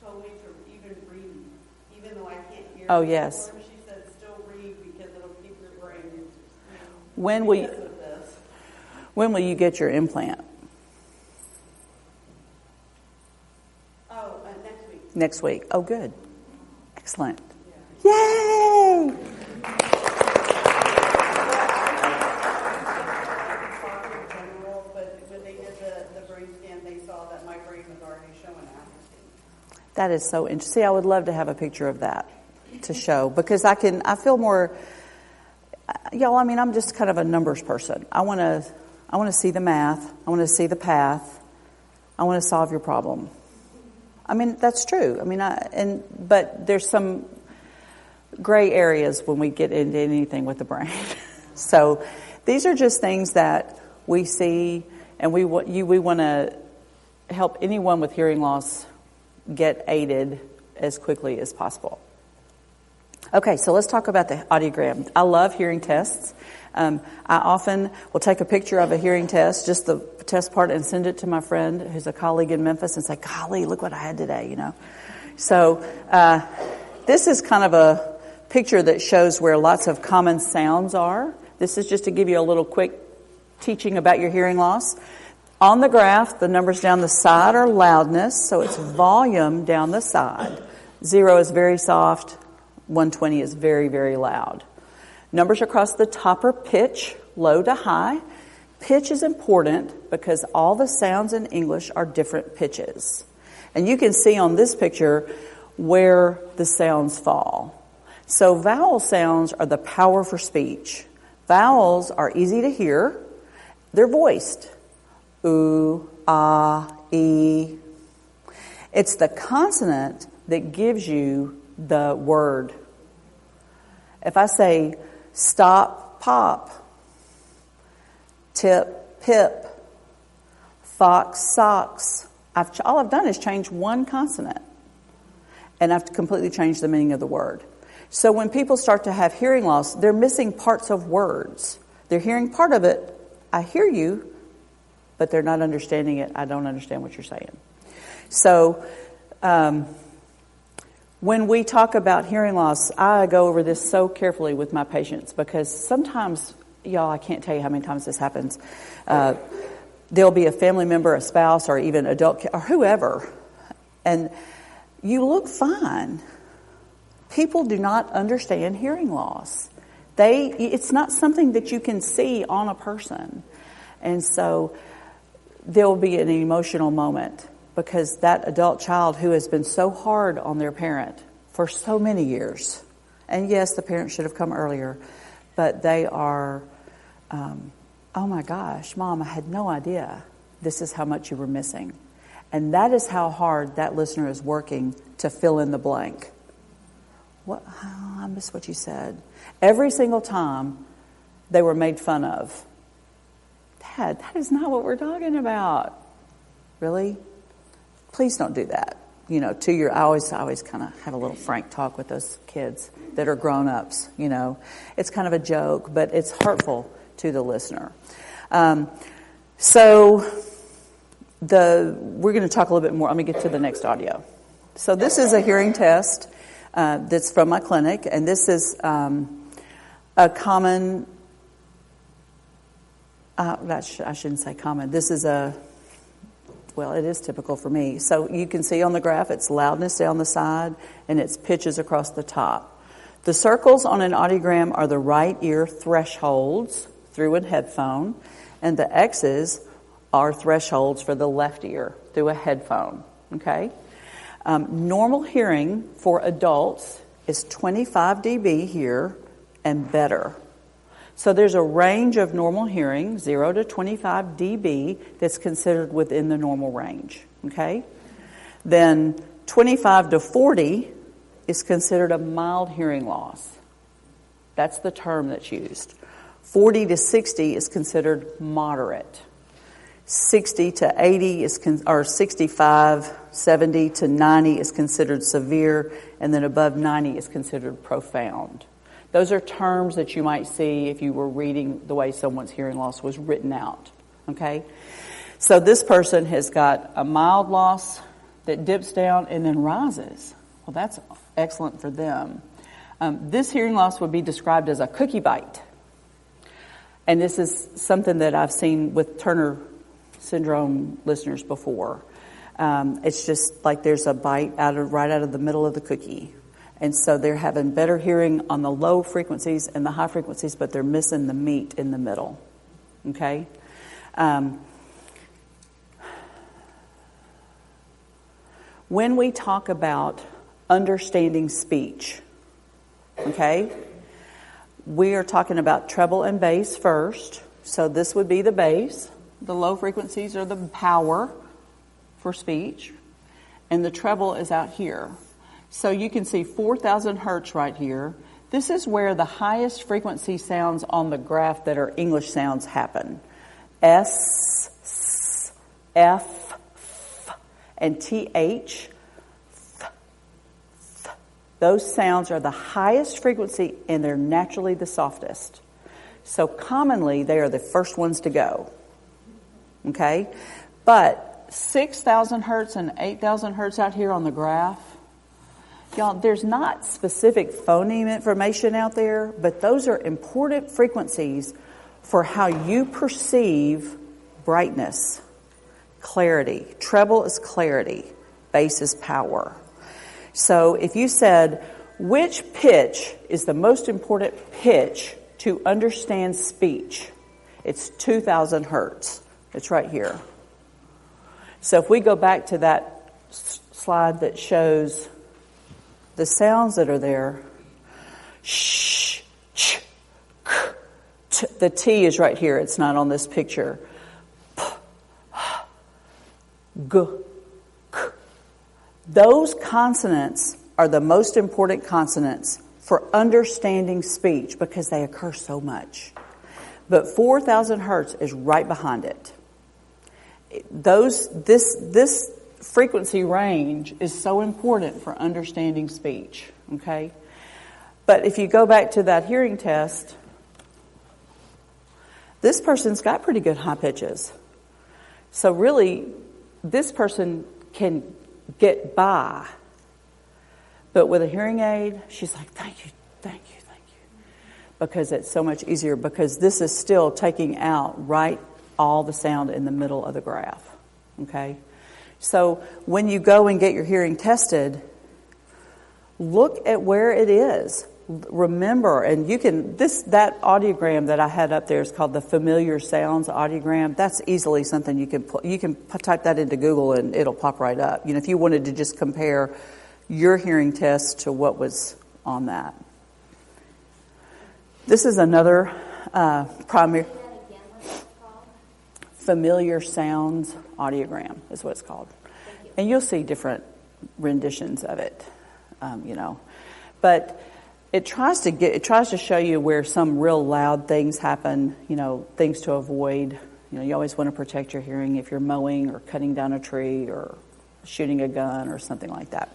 told me to even read, even though I can't hear. Oh, yes. Before, she said still read because it'll keep your brain. When will you get your implant? Next week. Oh, good. Excellent. Yeah. Yay! But when they did the brain scan, they saw that my brain was already showing atrophy. That is so interesting. I would love to have a picture of that to show, because I feel more, y'all, I'm just kind of a numbers person. I want to see the math. I want to see the path. I want to solve your problem. That's true. But there's some gray areas when we get into anything with the brain. So these are just things that we see, and we want to help anyone with hearing loss get aided as quickly as possible. Okay, so let's talk about the audiogram. I love hearing tests. I often will take a picture of a hearing test, just the test part, and send it to my friend who's a colleague in Memphis and say, golly, look what I had today, So this is kind of a picture that shows where lots of common sounds are. This is just to give you a little quick teaching about your hearing loss. On the graph, the numbers down the side are loudness, so it's volume down the side. 0 is very soft, 120 is very, very loud. Numbers across the top are pitch, low to high. Pitch is important because all the sounds in English are different pitches. And you can see on this picture where the sounds fall. So vowel sounds are the power for speech. Vowels are easy to hear. They're voiced. Oo, ah, e. It's the consonant that gives you the word. If I say stop, pop, tip, pip, fox, socks, all I've done is change one consonant. And I've completely changed the meaning of the word. So when people start to have hearing loss, they're missing parts of words. They're hearing part of it. I hear you, but they're not understanding it. I don't understand what you're saying. So when we talk about hearing loss, I go over this so carefully with my patients because sometimes, y'all, I can't tell you how many times this happens. There'll be a family member, a spouse, or even adult, or whoever, and you look fine. People do not understand hearing loss. It's not something that you can see on a person. And so there'll be an emotional moment because that adult child who has been so hard on their parent for so many years, and yes, the parent should have come earlier, but they are, oh my gosh, Mom, I had no idea this is how much you were missing. And that is how hard that listener is working to fill in the blank. What? Oh, I missed what you said. Every single time they were made fun of. Dad, that is not what we're talking about. Really? Please don't do that. I always kind of have a little frank talk with those kids that are grown-ups, It's kind of a joke, but it's hurtful to the listener. We're going to talk a little bit more. Let me get to the next audio. So this is a hearing test that's from my clinic, and this is a common, I shouldn't say common. This is it is typical for me. So you can see on the graph it's loudness down the side and it's pitches across the top. The circles on an audiogram are the right ear thresholds through a headphone, and the X's are thresholds for the left ear through a headphone. Okay? Normal hearing for adults is 25 dB here and better. So there's a range of normal hearing, 0 to 25 dB, that's considered within the normal range. Okay? Then 25 to 40 is considered a mild hearing loss. That's the term that's used. 40 to 60 is considered moderate. 60 to 80 or 65, 70 to 90 is considered severe, and then above 90 is considered profound. Those are terms that you might see if you were reading the way someone's hearing loss was written out. Okay? So this person has got a mild loss that dips down and then rises. Well, that's excellent for them. This hearing loss would be described as a cookie bite. And this is something that I've seen with Turner syndrome listeners before. It's just like there's a bite right out of the middle of the cookie. And so they're having better hearing on the low frequencies and the high frequencies, but they're missing the meat in the middle. Okay? When we talk about understanding speech, okay, we are talking about treble and bass first. So this would be the bass. The low frequencies are the power for speech. And the treble is out here. So you can see 4,000 hertz right here. This is where the highest frequency sounds on the graph that are English sounds happen. S, S, F, F, and TH. Those sounds are the highest frequency and they're naturally the softest. So commonly they are the first ones to go. Okay? But 6,000 hertz and 8,000 hertz out here on the graph, y'all, there's not specific phoneme information out there, but those are important frequencies for how you perceive brightness, clarity. Treble is clarity. Bass is power. So if you said, which pitch is the most important pitch to understand speech? It's 2,000 hertz. It's right here. So if we go back to that slide that shows the sounds that are there, sh, ch, k, t, the T is right here. It's not on this picture. P, g, k. Those consonants are the most important consonants for understanding speech because they occur so much. But 4,000 hertz is right behind it. This frequency range is so important for understanding speech, okay? But if you go back to that hearing test, this person's got pretty good high pitches. So really, this person can get by. But with a hearing aid, she's like, thank you. Because it's so much easier, because this is still taking out right all the sound in the middle of the graph, okay? So when you go and get your hearing tested, look at where it is. Remember, and you can, that audiogram that I had up there is called the Familiar Sounds audiogram. That's easily something you can type that into Google and it'll pop right up. You know, if you wanted to just compare your hearing test to what was on that. This is another primary Familiar Sounds audiogram is what it's called. And you'll see different renditions of it, you know. But it tries to show you where some real loud things happen, you know, things to avoid. You know, you always want to protect your hearing if you're mowing or cutting down a tree or shooting a gun or something like that.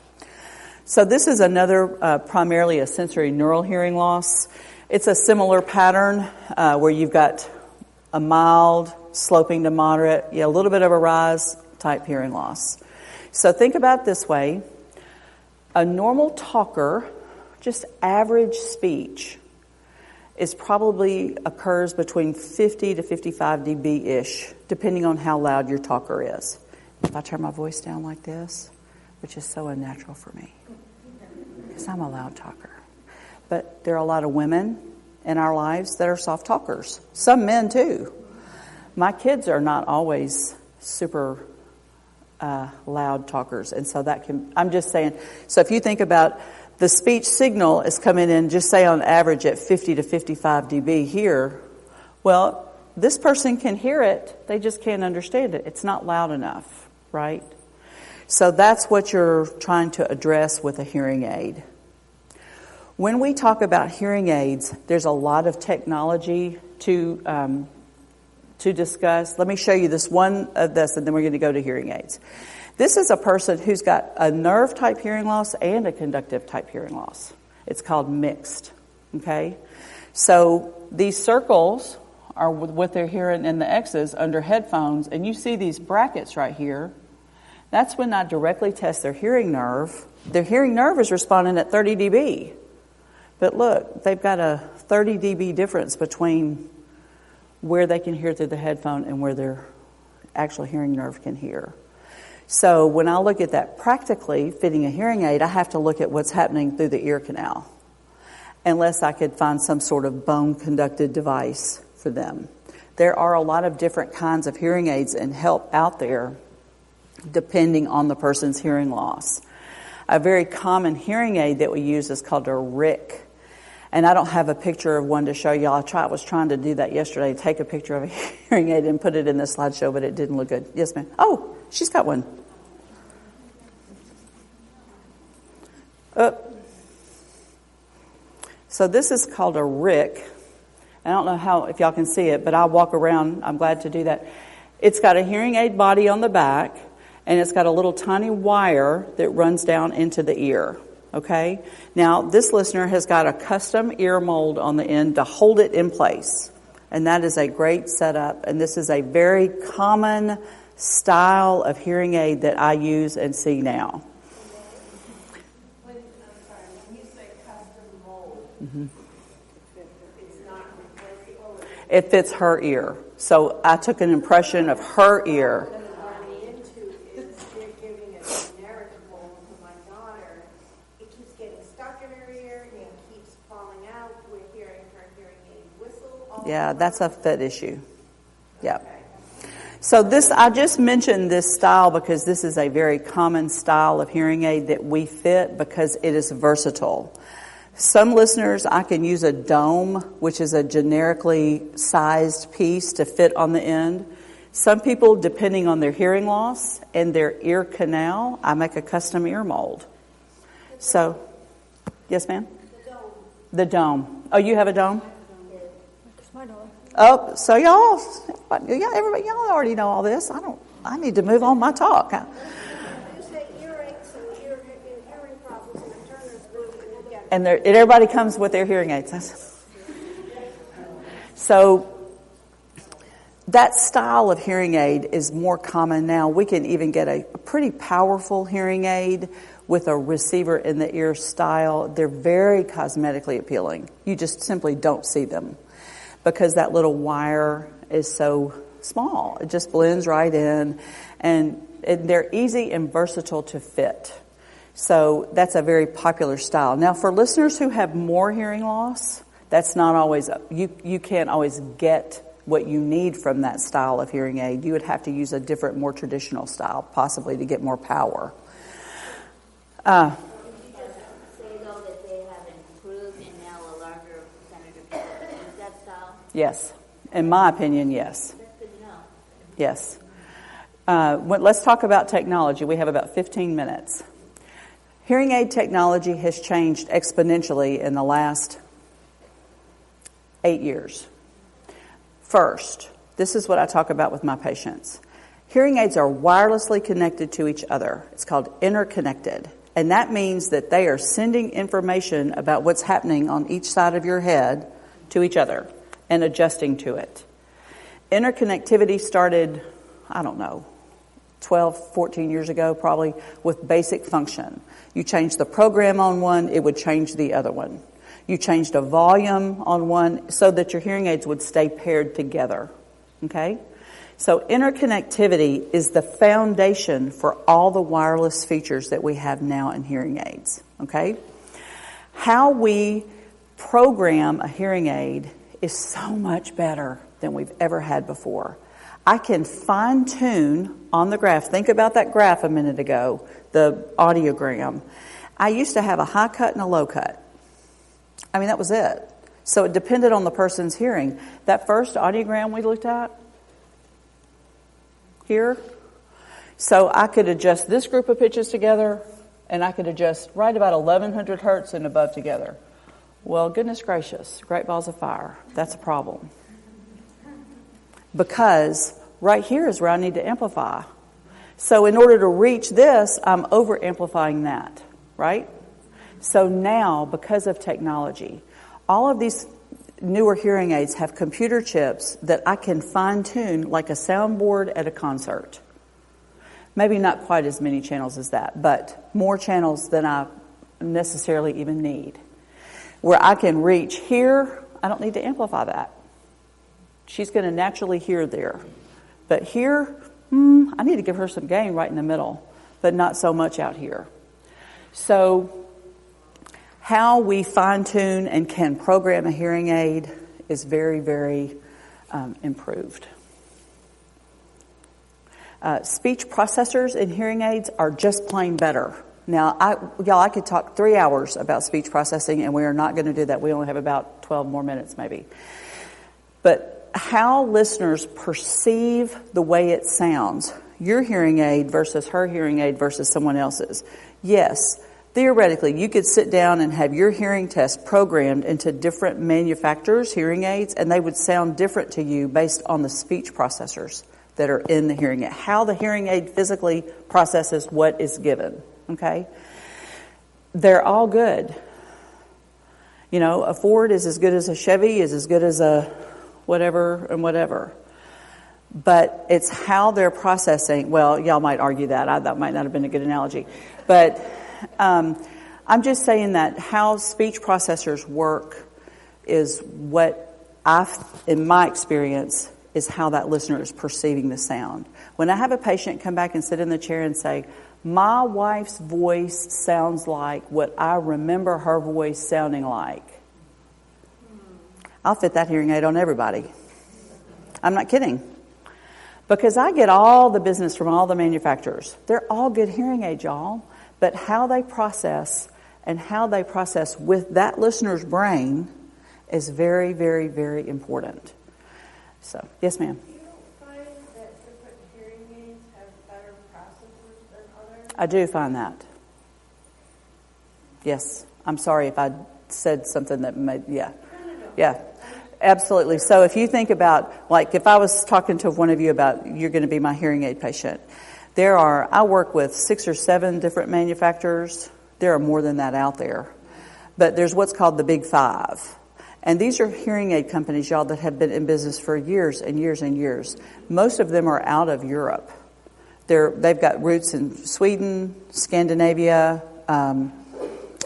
So this is another primarily a sensory neural hearing loss. It's a similar pattern where you've got a mild, sloping to moderate, a little bit of a rise type hearing loss. So think about it this way. A normal talker, just average speech, probably occurs between 50 to 55 dB-ish, depending on how loud your talker is. If I turn my voice down like this, which is so unnatural for me, because I'm a loud talker. But there are a lot of women in our lives that are soft talkers. Some men too. My kids are not always super loud talkers, and so I'm just saying, so if you think about the speech signal is coming in, just say on average at 50 to 55 dB here, well, this person can hear it, they just can't understand it. It's not loud enough, right? So that's what you're trying to address with a hearing aid. When we talk about hearing aids, there's a lot of technology to discuss. Let me show you this one of this, and then we're going to go to hearing aids. This is a person who's got a nerve type hearing loss and a conductive type hearing loss. It's called mixed, okay? So these circles are what they're hearing in the X's under headphones, and you see these brackets right here. That's when I directly test their hearing nerve. Their hearing nerve is responding at 30 dB. But look, they've got a 30 dB difference between where they can hear through the headphone and where their actual hearing nerve can hear. So when I look at that practically fitting a hearing aid, I have to look at what's happening through the ear canal, unless I could find some sort of bone-conducted device for them. There are a lot of different kinds of hearing aids and help out there depending on the person's hearing loss. A very common hearing aid that we use is called a RIC. And I don't have a picture of one to show y'all. I was trying to do that yesterday, take a picture of a hearing aid and put it in the slideshow, but it didn't look good. Yes, ma'am. Oh, she's got one. So this is called a RIC. I don't know if y'all can see it, but I'll walk around. I'm glad to do that. It's got a hearing aid body on the back, and it's got a little tiny wire that runs down into the ear. Okay? Now, this listener has got a custom ear mold on the end to hold it in place. And that is a great setup. And this is a very common style of hearing aid that I use and see now. When you say custom mold, it's not replaceable? It fits her ear. So I took an impression of her ear. Yeah, that's a fit issue. Yeah. So I just mentioned this style because this is a very common style of hearing aid that we fit because it is versatile. Some listeners, I can use a dome, which is a generically sized piece to fit on the end. Some people, depending on their hearing loss and their ear canal, I make a custom ear mold. So, yes, ma'am? The dome. Oh, you have a dome? Oh, so y'all already know all this. I need to move on my talk. You say earaches and hearing problems, and the Turner's grouping together. And everybody comes with their hearing aids. So that style of hearing aid is more common now. We can even get a pretty powerful hearing aid with a receiver in the ear style. They're very cosmetically appealing. You just simply don't see them because that little wire is so small. It just blends right in, and they're easy and versatile to fit. So that's a very popular style. Now, for listeners who have more hearing loss, that's not always, you can't always get what you need from that style of hearing aid. You would have to use a different, more traditional style, possibly to get more power. Did you just say, though, that they have improved and now a larger percentage of people use that style? Yes. In my opinion, yes. That's good to know. Yes. Let's talk about technology. We have about 15 minutes. Hearing aid technology has changed exponentially in the last 8 years. First, this is what I talk about with my patients. Hearing aids are wirelessly connected to each other. It's called interconnected. And that means that they are sending information about what's happening on each side of your head to each other and adjusting to it. Interconnectivity started, 12, 14 years ago probably, with basic function. You changed the program on one, it would change the other one. You changed a volume on one so that your hearing aids would stay paired together. Okay? So interconnectivity is the foundation for all the wireless features that we have now in hearing aids. Okay? How we program a hearing aid is so much better than we've ever had before. I can fine-tune on the graph. Think about that graph a minute ago, the audiogram. I used to have a high cut and a low cut. That was it. So it depended on the person's hearing. That first audiogram we looked at here, so I could adjust this group of pitches together, and I could adjust right about 1100 hertz and above together. Well, goodness gracious, great balls of fire. That's a problem. Because right here is where I need to amplify. So in order to reach this, I'm over-amplifying that, right? So now, because of technology, all of these newer hearing aids have computer chips that I can fine-tune like a soundboard at a concert. Maybe not quite as many channels as that, but more channels than I necessarily even need. Where I can reach here, I don't need to amplify that. She's going to naturally hear there. But here, I need to give her some gain right in the middle, but not so much out here. So how we fine-tune and can program a hearing aid is very, very improved. Speech processors in hearing aids are just plain better. Now, I could talk 3 hours about speech processing, and we are not going to do that. We only have about 12 more minutes, maybe. But how listeners perceive the way it sounds, your hearing aid versus her hearing aid versus someone else's. Yes, theoretically, you could sit down and have your hearing test programmed into different manufacturers' hearing aids, and they would sound different to you based on the speech processors that are in the hearing aid, how the hearing aid physically processes what is given. Okay? They're all good. A Ford is as good as a Chevy, is as good as a whatever and whatever. But it's how they're processing. Well, y'all might argue that. That might not have been a good analogy. But I'm just saying that how speech processors work is what in my experience, is how that listener is perceiving the sound. When I have a patient come back and sit in the chair and say, my wife's voice sounds like what I remember her voice sounding like, I'll fit that hearing aid on everybody. I'm not kidding. Because I get all the business from all the manufacturers. They're all good hearing aids, y'all. But how they process and how they process with that listener's brain is very, very, very important. So, yes, ma'am. Do you find that different hearing aids have better processors than others? I do find that. Yes. I'm sorry if I said something that made, yeah. Yeah. Absolutely. So if you think about, like, if I was talking to one of you about you're going to be my hearing aid patient, I work with 6 or 7 different manufacturers. There are more than that out there. But there's what's called the Big 5. And these are hearing aid companies, y'all, that have been in business for years and years and years. Most of them are out of Europe. They've got roots in Sweden, Scandinavia,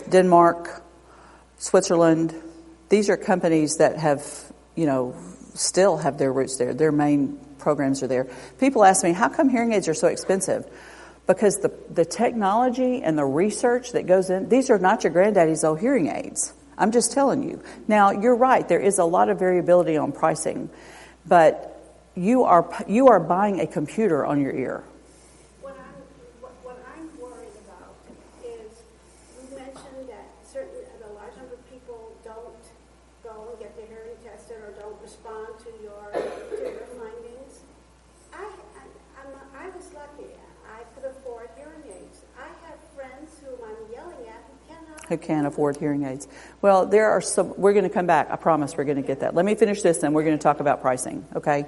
Denmark, Switzerland. These are companies that have, still have their roots there. Their main programs are there. People ask me, how come hearing aids are so expensive? Because the technology and the research that goes in, these are not your granddaddy's old hearing aids. I'm just telling you. Now, you're right. There is a lot of variability on pricing, but you are buying a computer on your ear. What I'm worried about is you mentioned that a large number of people don't go and get their hearing tested or don't respond to your findings. I was lucky. I could afford hearing aids. I have friends whom I'm yelling at who can't afford hearing aids. Well, there are some. We're going to come back. I promise we're going to get that. Let me finish this, then we're going to talk about pricing. Okay.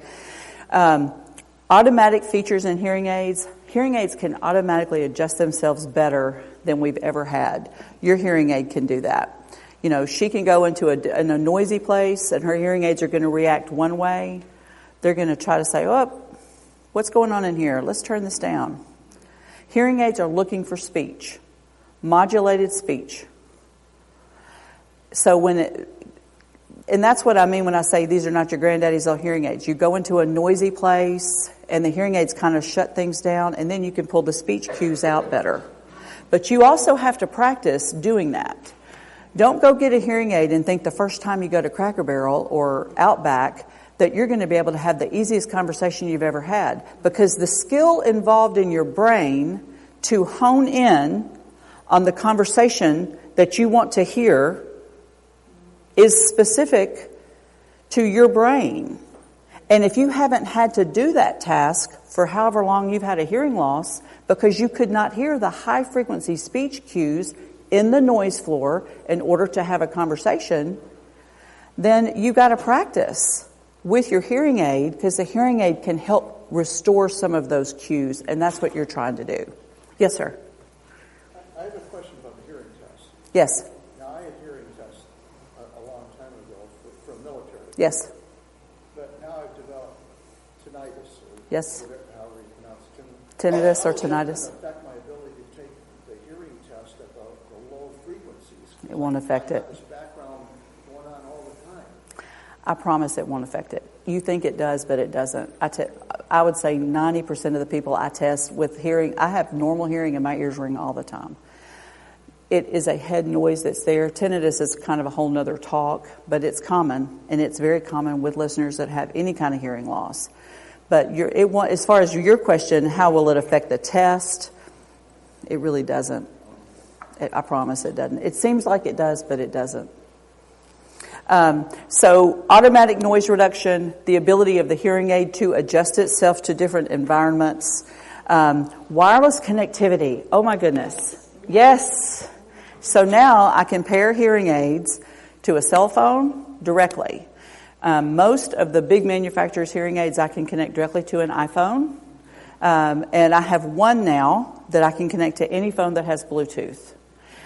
Automatic features in hearing aids. Hearing aids can automatically adjust themselves better than we've ever had. Your hearing aid can do that. She can go into in a noisy place, and her hearing aids are going to react one way. They're going to try to say, "Oh, what's going on in here? Let's turn this down." Hearing aids are looking for speech, modulated speech. So and that's what I mean when I say these are not your granddaddy's old hearing aids. You go into a noisy place and the hearing aids kind of shut things down, and then you can pull the speech cues out better. But you also have to practice doing that. Don't go get a hearing aid and think the first time you go to Cracker Barrel or Outback that you're going to be able to have the easiest conversation you've ever had, because the skill involved in your brain to hone in on the conversation that you want to hear is specific to your brain. And if you haven't had to do that task for however long you've had a hearing loss because you could not hear the high frequency speech cues in the noise floor in order to have a conversation, then you got to practice with your hearing aid, because the hearing aid can help restore some of those cues, and that's what you're trying to do. Yes, sir. I have a question about the hearing test. Yes. Now, I had hearing tests a long time ago for military. Yes. But now I've developed tinnitus, or yes. Whatever, however you pronounce it. Tinnitus or tinnitus. How does it affect my ability to take the hearing test at the low frequencies? It won't affect it. I have this background going on all the time. I promise it won't affect it. You think it does, but it doesn't. I would say 90% of the people I test with hearing, I have normal hearing and my ears ring all the time. It is a head noise that's there. Tinnitus is kind of a whole nother talk, but it's common, and it's very common with listeners that have any kind of hearing loss. But as far as your question, how will it affect the test? It really doesn't. I promise it doesn't. It seems like it does, but it doesn't. So automatic noise reduction, the ability of the hearing aid to adjust itself to different environments, wireless connectivity. Oh my goodness. Yes. So now I can pair hearing aids to a cell phone directly. Most of the big manufacturers' hearing aids I can connect directly to an iPhone. And I have one now that I can connect to any phone that has Bluetooth.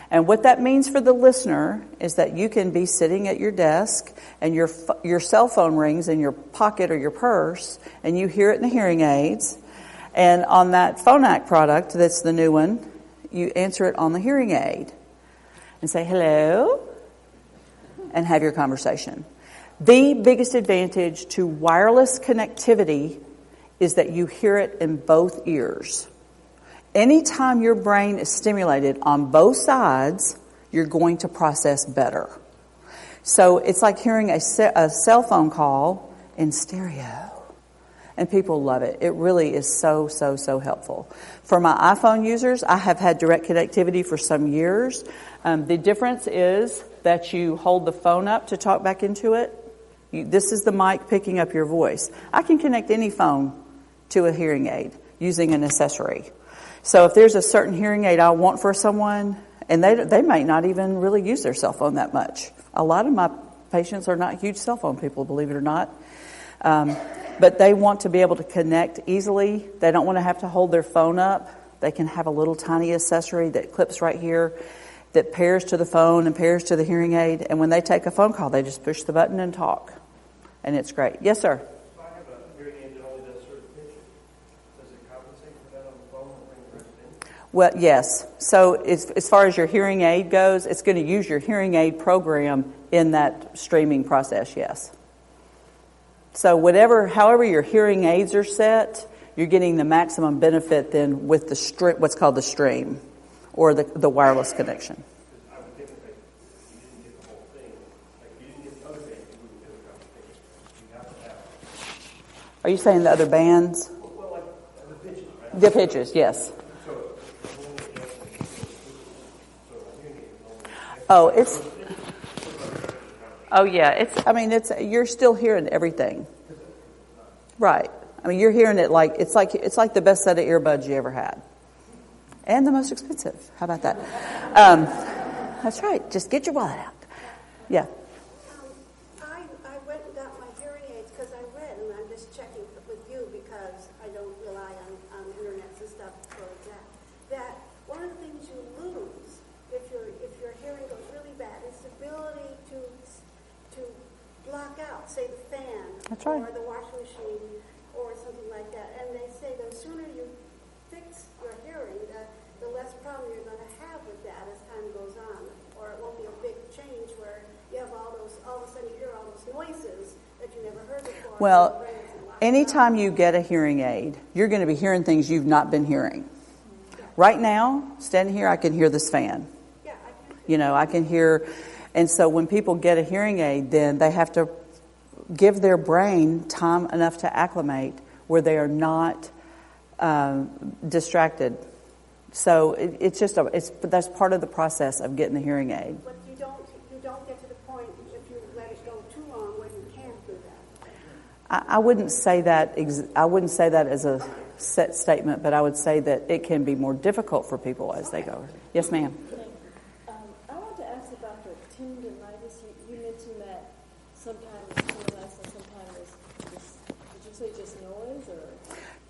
And what that means for the listener is that you can be sitting at your desk and your cell phone rings in your pocket or your purse, and you hear it in the hearing aids. And on that Phonak product, that's the new one, you answer it on the hearing aid and say hello and have your conversation. The biggest advantage to wireless connectivity is that you hear it in both ears. Anytime your brain is stimulated on both sides, you're going to process better. So it's like hearing a cell phone call in stereo. And people love it. It really is so, so, so helpful. For my iPhone users, I have had direct connectivity for some years. The difference is that you hold the phone up to talk back into it. This is the mic picking up your voice. I can connect any phone to a hearing aid using an accessory. So if there's a certain hearing aid I want for someone, and they might not even really use their cell phone that much. A lot of my patients are not huge cell phone people, believe it or not. But they want to be able to connect easily. They don't want to have to hold their phone up. They can have a little tiny accessory that clips right here that pairs to the phone and pairs to the hearing aid. And when they take a phone call, they just push the button and talk. And it's great. Yes, sir? If I have a hearing aid that only does certain pitches, does it compensate for that on the phone and bring the rest in? Well, yes. So as far as your hearing aid goes, it's going to use your hearing aid program in that streaming process, yes. So however your hearing aids are set, you're getting the maximum benefit then with the what's called the stream or the wireless connection. I would think that you didn't get the whole thing. Like if you didn't get the other band, you wouldn't get a compensation. You have to have. Are you saying the other bands? Well, like the pitches, right? The pitches, yes. You're still hearing everything. Right. I mean, you're hearing it like it's like the best set of earbuds you ever had. And the most expensive. How about that? That's right. Just get your wallet out. Yeah. I went and got my hearing aids because I read, and I'm just checking with you because I don't rely on internet and stuff for that one of the things you lose if your hearing goes really bad is the ability to block out, say, the fan. That's right. Or the washing machine or something like that. And they say the sooner you fix your hearing, the less problem you're going to have with that as time goes on. Or it won't be a big change where you have all of a sudden you hear all those noises that you never heard before. Well, anytime you get a hearing aid, you're going to be hearing things you've not been hearing. Yeah. Right now, standing here, I can hear this fan. Yeah, I can. I can hear. And so when people get a hearing aid, then they have to give their brain time enough to acclimate where they are not distracted. So that's part of the process of getting the hearing aid. But you don't get to the point if you let it go too long where you can't do that. I wouldn't say that. I wouldn't say that as a set statement, but I would say that it can be more difficult for people as they go. Yes, ma'am. I want to ask about the tinnitus. You mentioned that sometimes tinnitus and sometimes did you say just noise or?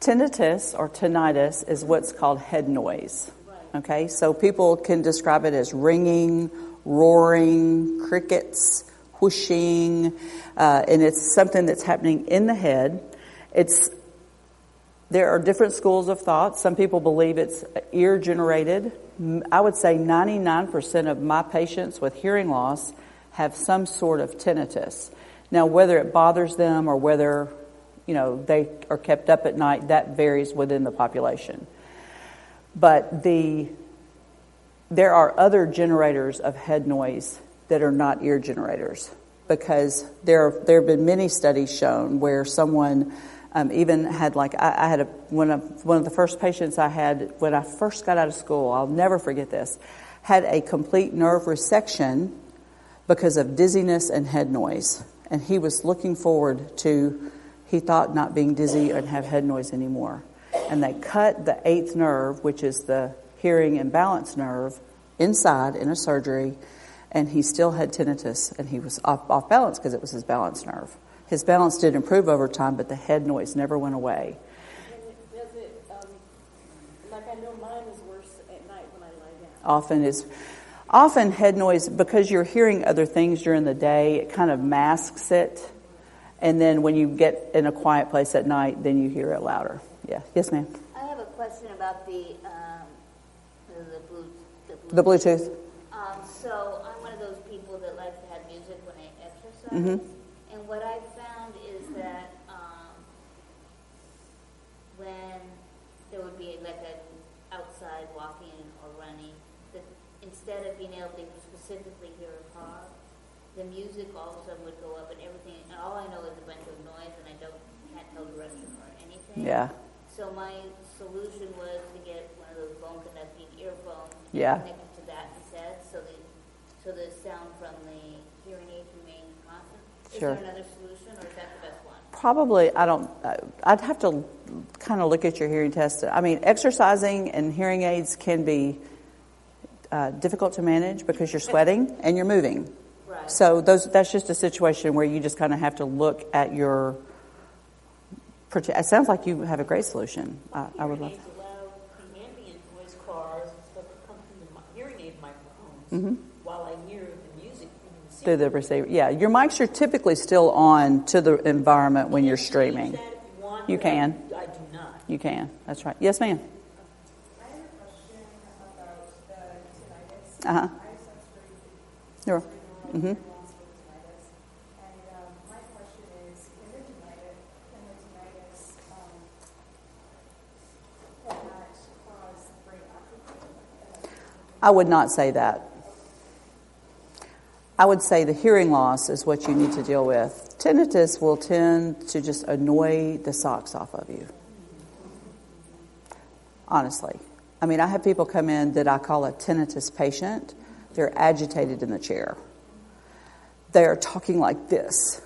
Tinnitus or tinnitus is what's called head noise. Okay, so people can describe it as ringing, roaring, crickets, whooshing, and it's something that's happening in the head. There are different schools of thought. Some people believe it's ear generated. I would say 99% of my patients with hearing loss have some sort of tinnitus. Now, whether it bothers them or whether they are kept up at night, that varies within the population. But there are other generators of head noise that are not ear generators, because there have been many studies shown where someone even had, like I had one of the first patients I had when I first got out of school, I'll never forget this, had a complete nerve resection because of dizziness and head noise. And he was looking forward to, he thought, not being dizzy and have head noise anymore. And they cut the 8th nerve, which is the hearing and balance nerve, inside in a surgery, and he still had tinnitus, and he was off balance because it was his balance nerve. His balance did improve over time, but the head noise never went away. And does it, like I know mine is worse at night when I lie down. Often head noise, because you're hearing other things during the day, it kind of masks it. And then when you get in a quiet place at night, then you hear it louder. Yeah. Yes, ma'am. I have a question about the Bluetooth. So I'm one of those people that likes to have music when I exercise. Mm-hmm. And what I've found is that when there would be like an outside walking or running, that instead of being able to specifically hear a car, the music all of a sudden would go up and everything, and all I know is a bunch of noise, and I don't handheld restroom or anything. Yeah. So my solution was to get one of those bone conducting earphones. Yeah. Connected to that instead, so the sound from the hearing aid remains constant. Sure. Is there another solution, or is that the best one? Probably, I'd have to kind of look at your hearing test. I mean, exercising and hearing aids can be difficult to manage because you're sweating and you're moving. Right. So that's just a situation where you just kind of have to look at your. It sounds like you have a great solution. I would love. Hearing aids allow the ambient voice cars and stuff to come through the hearing aid microphones while I hear the music Through the receiver. Yeah, your mics are typically still on to the environment when you're streaming. You can. I do not. You can. That's right. Yes, ma'am. I have a question about the tinnitus. Uh-huh. I just have Sure. Mm-hmm. tinnitus. And my question is, can the tinnitus cannot cause brain atrophy? I would not say that. I would say the hearing loss is what you need to deal with. Tinnitus will tend to just annoy the socks off of you. Honestly. I mean, I have people come in that I call a tinnitus patient. They're agitated in the chair. They are talking like this.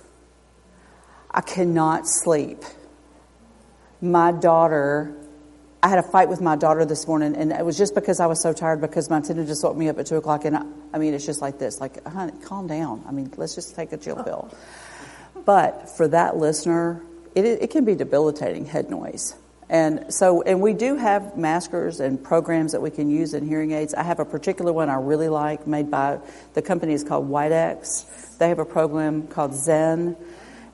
I cannot sleep. I had a fight with my daughter this morning, and it was just because I was so tired because my tinnitus woke me up at 2 o'clock, and I mean, it's just like this. Like, honey, calm down. I mean, let's just take a chill pill. But for that listener, it can be debilitating head noise. And we do have maskers and programs that we can use in hearing aids. I have a particular one I really like, made by the company is called Wyatt. They have a program called Zen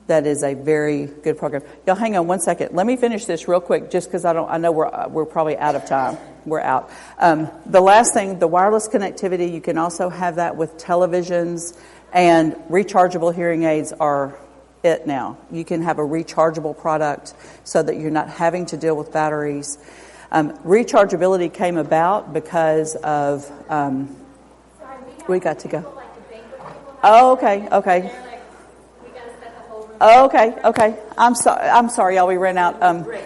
that is a very good program. Y'all hang on one second. Let me finish this real quick, just because I know we're probably out of time. We're out. The last thing, the wireless connectivity, you can also have that with televisions, and rechargeable hearing aids are it now. You can have a rechargeable product so that you're not having to deal with batteries. Rechargeability came about because of we got to go. Oh, okay. Oh, okay. I'm sorry, y'all. We ran out.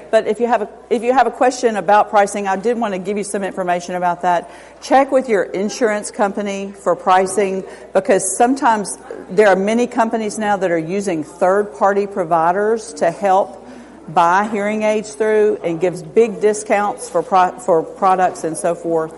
But if you have a question about pricing, I did want to give you some information about that. Check with your insurance company for pricing, because sometimes there are many companies now that are using third-party providers to help buy hearing aids through and gives big discounts for products and so forth.